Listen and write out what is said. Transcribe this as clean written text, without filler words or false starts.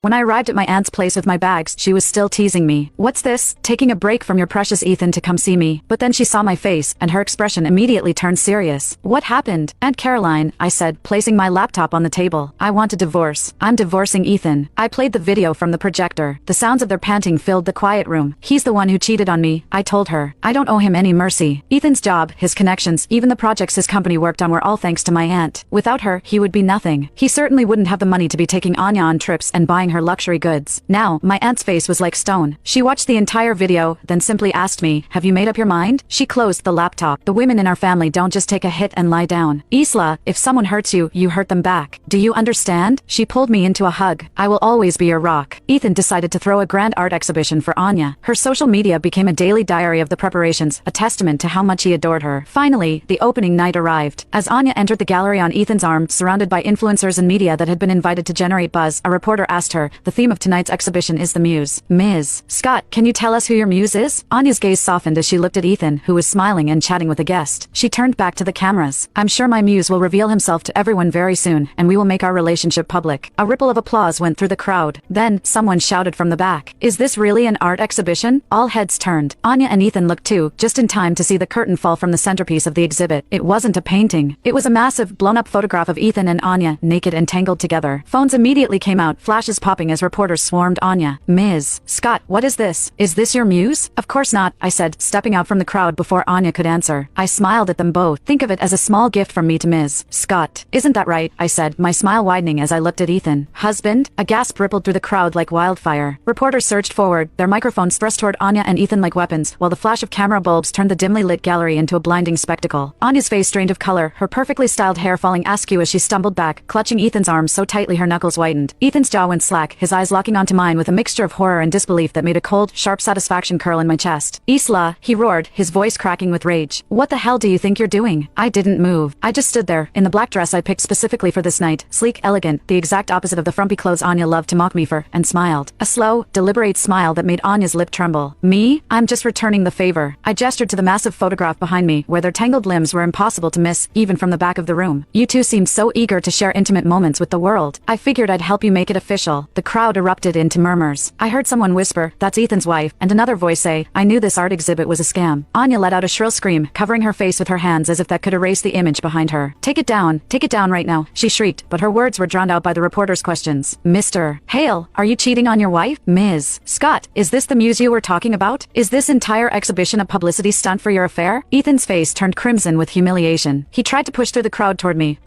When I arrived at my aunt's place with my bags, she was still teasing me. "What's this? Taking a break from your precious Ethan to come see me?" But then she saw my face, and her expression immediately turned serious. "What happened?" "Aunt Caroline," I said, placing my laptop on the table. "I want a divorce. I'm divorcing Ethan." I played the video from the projector. The sounds of their panting filled the quiet room. "He's the one who cheated on me," I told her. "I don't owe him any mercy. Ethan's job, his connections, even the projects his company worked on were all thanks to my aunt. Without her, he would be nothing. He certainly wouldn't have the money to be taking Anya on trips and buying her luxury goods." Now, my aunt's face was like stone. She watched the entire video, then simply asked me, "Have you made up your mind?" She closed the laptop. "The women in our family don't just take a hit and lie down. Isla, if someone hurts you, you hurt them back. Do you understand?" She pulled me into a hug. "I will always be your rock." Ethan decided to throw a grand art exhibition for Anya. Her social media became a daily diary of the preparations, a testament to how much he adored her. Finally, the opening night arrived. As Anya entered the gallery on Ethan's arm, surrounded by influencers and media that had been invited to generate buzz, a reporter asked her, "The theme of tonight's exhibition is the muse. Ms. Scott, can you tell us who your muse is?" Anya's gaze softened as she looked at Ethan, who was smiling and chatting with a guest. She turned back to the cameras. "I'm sure my muse will reveal himself to everyone very soon, and we will make our relationship public." A ripple of applause went through the crowd. Then, someone shouted from the back, "Is this really an art exhibition?" All heads turned. Anya and Ethan looked too, just in time to see the curtain fall from the centerpiece of the exhibit. It wasn't a painting. It was a massive, blown-up photograph of Ethan and Anya, naked and tangled together. Phones immediately came out, flashes popping as reporters swarmed Anya. "Ms. Scott, what is this? Is this your muse?" "Of course not," I said, stepping out from the crowd before Anya could answer. I smiled at them both. "Think of it as a small gift from me to Ms. Scott. Isn't that right?" I said, my smile widening as I looked at Ethan. "Husband?" A gasp rippled through the crowd like wildfire. Reporters surged forward, their microphones thrust toward Anya and Ethan like weapons, while the flash of camera bulbs turned the dimly lit gallery into a blinding spectacle. Anya's face drained of color, her perfectly styled hair falling askew as she stumbled back, clutching Ethan's arm so tightly her knuckles whitened. Ethan's jaw went slack, his eyes locking onto mine with a mixture of horror and disbelief that made a cold, sharp satisfaction curl in my chest. "Isla," he roared, his voice cracking with rage. "What the hell do you think you're doing?" I didn't move. I just stood there, in the black dress I picked specifically for this night, sleek, elegant, the exact opposite of the frumpy clothes Anya loved to mock me for, and smiled. A slow, deliberate smile that made Anya's lip tremble. "Me? I'm just returning the favor." I gestured to the massive photograph behind me, where their tangled limbs were impossible to miss, even from the back of the room. "You two seemed so eager to share intimate moments with the world. I figured I'd help you make it official." The crowd erupted into murmurs. I heard someone whisper, "That's Ethan's wife," and another voice say, "I knew this art exhibit was a scam." Anya let out a shrill scream, covering her face with her hands as if that could erase the image behind her. Take it down right now," she shrieked, but her words were drowned out by the reporter's questions. "Mr. Hale, are you cheating on your wife?" "Ms. Scott, is this the muse you were talking about? Is this entire exhibition a publicity stunt for your affair?" Ethan's face turned crimson with humiliation. He tried to push through the crowd toward me,